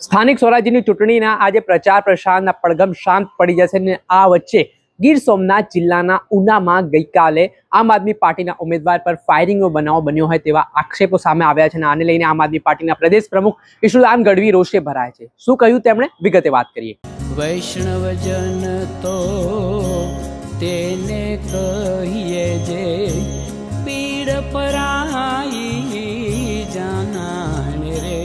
સ્થાનિક સ્વરાજ્યની ચૂંટણીના આજે પ્રચાર પ્રસારના પડઘમ શાંત પડી જશે ને આ વચ્ચે ગીર સોમનાથ જિલ્લાના ઉનામાં ગઈકાલે આમ આદમી પાર્ટીના ઉમેદવાર પર ફાયરિંગનો બનાવ બન્યો હોય તેવા આક્ષેપો સામે આવ્યા છે અને આને લઈને આમ આદમી પાર્ટીના પ્રદેશ પ્રમુખ ઈશુદાન ગઢવી રોષે ભરાયા છે। શું કહ્યું તેમણે, વિગતે વાત કરીએ। વૈષ્ણવજન તો તેને કહીએ જે પીડ પરાઈ જાનાને રે।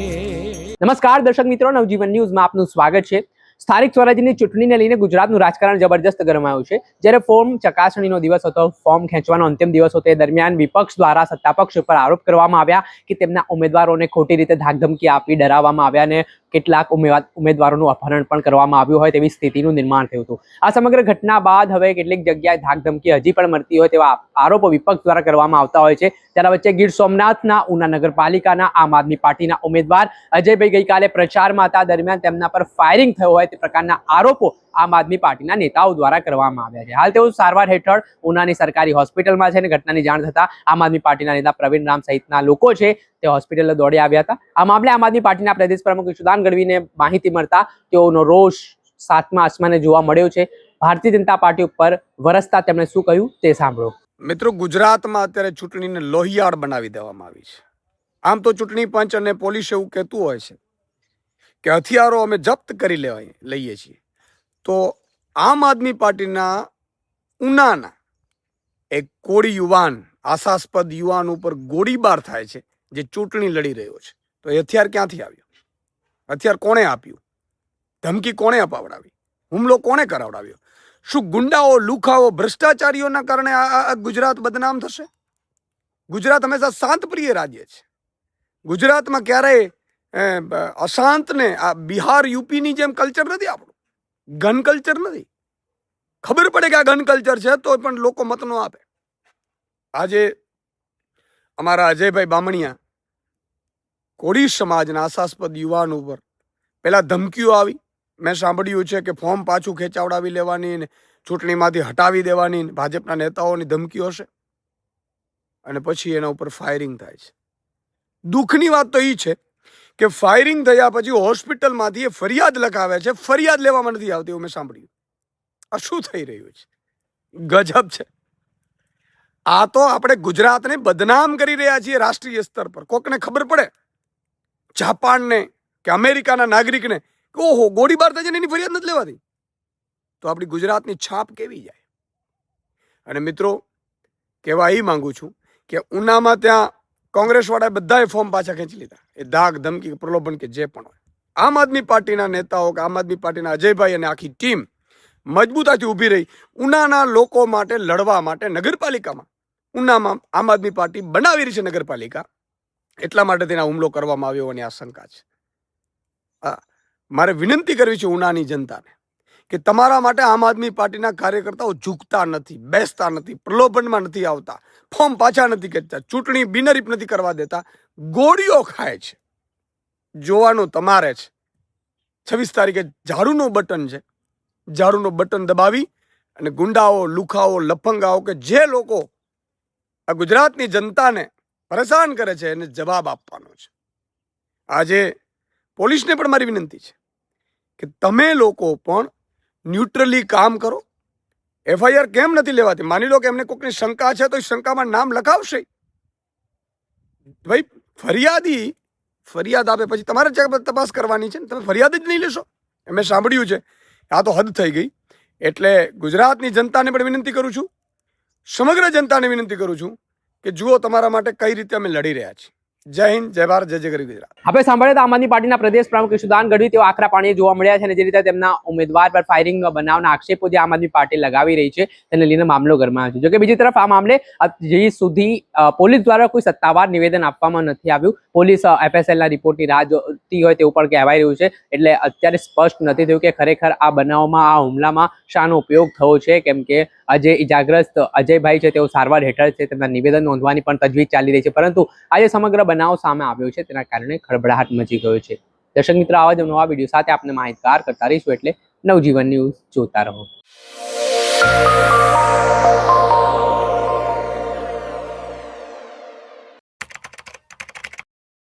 નમસ્કાર દર્શક મિત્રો, નવજીવન ન્યૂઝમાં આપનું સ્વાગત છે। સ્થાનિક સ્વરાજ્યની ચૂંટણીને લઈને ગુજરાતનું રાજકારણ જબરજસ્ત ગરમાયું છે। જ્યારે ફોર્મ ચકાસણીનો દિવસ હતો, ફોર્મ ખેંચવાનો અંતિમ દિવસ હતો, તે દરમિયાન વિપક્ષ દ્વારા સત્તાપક્ષ ઉપર આરોપ કરવામાં આવ્યા કે તેમના ઉમેદવારોને ખોટી રીતે ધાકધમકી આપી ડરાવવામાં આવ્યા અને કેટલાક ઉમેદવારોનું અપહરણ પણ કરવામાં આવ્યું હોય તેવી સ્થિતિનું નિર્માણ થયું હતું। આ સમગ્ર ઘટના બાદ હવે કેટલીક જગ્યાએ ધાકધમકી હજી પણ મળતી હોય તેવા આરોપો વિપક્ષ દ્વારા કરવામાં આવતા હોય છે। ત્યારે વચ્ચે ગીર સોમનાથના ઉના નગરપાલિકાના આમ આદમી પાર્ટીના ઉમેદવાર અજયભાઈ ગઈકાલે પ્રચારમાં હતા, દરમિયાન તેમના પર ફાયરિંગ થયો હોય તે પ્રકારના આરોપો આમ આદમી પાર્ટીના નેતાઓ દ્વારા કરવામાં આવ્યા છે। હાલ તેઓ સારવાર હેઠળ ઉનાની સરકારી હોસ્પિટલમાં છે અને ઘટનાની જાણ થતા આમ આદમી પાર્ટીના નેતા પ્રવીણ રામ સહિતના લોકો છે તે હોસ્પિટલ દોડી આવ્યા હતા। આ મામલે આમ આદમી પાર્ટીના પ્રદેશ પ્રમુખ ઈશુદાન ગઢવીને માહિતી મળતા તેઓનો રોષ સાતમા આસમાને જોવા મળ્યો છે। ભારતીય જનતા પાર્ટી ઉપર વરસતા તેમણે શું કહ્યું તે સાંભળો। મિત્રો, ગુજરાતમાં અત્યારે ચૂંટણીને લોહિયાળ બનાવી દેવામાં આવી છે। આમ તો ચૂંટણી પંચ અને પોલીસ એવું કહેતું હોય છે કે હથિયારો અમે જપ્ત કરી લઈએ છીએ, તો આમ આદમી પાર્ટીના ઉનાના એક કોળી યુવાન, આશાસ્પદ યુવાન ઉપર ગોળીબાર થાય છે જે ચૂંટણી લડી રહ્યો છે, તો એ હથિયાર ક્યાંથી આવ્યો? હથિયાર કોણે આપ્યું? ધમકી કોણે અપાવડાવી? હુમલો કોણે કરાવડાવ્યો? શું ગુંડાઓ, લુખાઓ, ભ્રષ્ટાચારીઓના કારણે આ ગુજરાત બદનામ થશે? ગુજરાત હંમેશા શાંતપ્રિય રાજ્ય છે। ગુજરાતમાં ક્યારેય અશાંતને આ બિહાર યુપીની જેમ કલ્ચર નથી આપણું, ગન કલ્ચર નથી। ખબર પડે કે આ ગન કલ્ચર છે તો પણ લોકો મત ન આપે। આજે અમારા અજયભાઈ બામણિયા કોળી સમાજના આશાસ્પદ યુવાન ઉપર પહેલા ધમકીઓ આવી, મેં સાંભળ્યું છે કે ફોર્મ પાછું ખેંચાવડાવી લેવાની ને ચૂંટણીમાંથી હટાવી દેવાની ભાજપના નેતાઓની ધમકીઓ હશે અને પછી એના ઉપર ફાયરિંગ થાય છે। દુઃખની વાત તો એ છે કે ફાયરિંગ થયા પછી હોસ્પિટલમાંથી એ ફરિયાદ લખાવે છે, ફરિયાદ લેવામાં નથી આવતી એવું મેં સાંભળ્યું। આ શું થઈ રહ્યું છે? ગજબ છે। આ તો આપણે ગુજરાતને બદનામ કરી રહ્યા છીએ રાષ્ટ્રીય સ્તર પર। કોકને ખબર પડે, જાપાનને કે અમેરિકાના નાગરિકને, ઓહો ગોળીબાર થાય છે એની ફરિયાદ નથી લેવાતી, તો આપણી ગુજરાતની છાપ કેવી જાય? અને મિત્રો, કહેવા એ માંગુ છું કે ઉનામાં ત્યાં કોંગ્રેસ વાળાએ બધાએ ફોર્મ પાછા ખેંચી લીધા। એ ધાક ધમકી, પ્રલોભન કે જે પણ હોય, આમ આદમી પાર્ટીના નેતાઓ કે આમ આદમી પાર્ટીના અજયભાઈ અને આખી ટીમ મજબૂતાથી ઊભી રહી ઉનાના લોકો માટે લડવા માટે। નગરપાલિકામાં ઉનામાં આમ આદમી પાર્ટી બનાવી રહી છે નગરપાલિકા, એટલા માટે તેના હુમલો કરવામાં આવ્યો અને આશંકા છે। મારે વિનંતી કરવી છે ઉનાની જનતાને કે તમારા માટે આમ આદમી પાર્ટીના કાર્યકર્તાઓ ઝૂકતા નથી, બેસતા નથી, પ્રલોભનમાં નથી આવતા, ફોર્મ પાછા નથી ખેંચતા, ચૂંટણી બિનહરીફ નથી કરવા દેતા, ગોળીઓ ખાય છે। જોવાનું તમારે છે। 26 તારીખે ઝાડુનું બટન છે, ઝાડુનું બટન દબાવી અને ગુંડાઓ, લુખાઓ, લફંગાઓ કે જે લોકો આ ગુજરાતની જનતાને પરેશાન કરે છે એને જવાબ આપવાનો છે। આજે પોલીસને પણ મારી વિનંતી છે કે તમે લોકો પણ ન્યુટ્રલી કામ કરો। એફઆઈઆર કેમ નથી લેવાતી? માની લો કે એમને કોઈકની શંકા છે તો એ શંકામાં નામ લખાવશે ભાઈ। ફરિયાદ આપે પછી તમારે તપાસ કરવાની છે ને, તમે ફરિયાદ જ નહીં લેશો? મેં સાંભળ્યું છે, આ તો હદ થઈ ગઈ। એટલે ગુજરાતની જનતાને પણ વિનંતી કરું છું, સમગ્ર જનતાને વિનંતી કરું છું કે જુઓ તમારા માટે કઈ રીતે અમે લડી રહ્યા છીએ। જય હિન્દ, જય ભારત, જય જય ગરી ગુજરાત। આપણે સાંભળ્યું આમ આદમી પાર્ટીના પ્રદેશ પ્રમુખ ઈશુદાન ગઢવી તેઓ આકરા પાણીએ જોવા મળ્યા છે અને જે રીતે તેમના ઉમેદવાર પર ફાયરિંગનો બનાવના આક્ષેપો જે આમ આદમી પાર્ટી લગાવી રહી છે તેને લઈને મામલો ગરમાયો છે। જોકે બીજી તરફ આ મામલે હજી સુધી પોલીસ દ્વારા કોઈ સત્તાવાર નિવેદન આપવામાં નથી આવ્યું। પોલીસ એફએસએલના રિપોર્ટની રાહ જોતી હોય તેવું પણ કહેવાય રહ્યું છે, એટલે અત્યારે સ્પષ્ટ નથી થયું કે ખરેખર આ બનાવમાં, આ હુમલામાં શાનો ઉપયોગ થયો છે, કેમ કે જે ઇજાગ્રસ્ત અજયભાઈ છે તેઓ સારવાર હેઠળ છે, તેમના નિવેદન નોંધવાની પણ તજવીજ ચાલી રહી છે, પરંતુ આજે સમગ્ર બનાવ સામે આવ્યો છે તેના કારણે ખળભળાટ મચી ગયો છે। દર્શક મિત્રો, આવા જ નવા વિડીયો સાથે આપને માહિતગાર કરતા રહીશું, એટલે નવજીવન ન્યૂઝ જોતા રહો।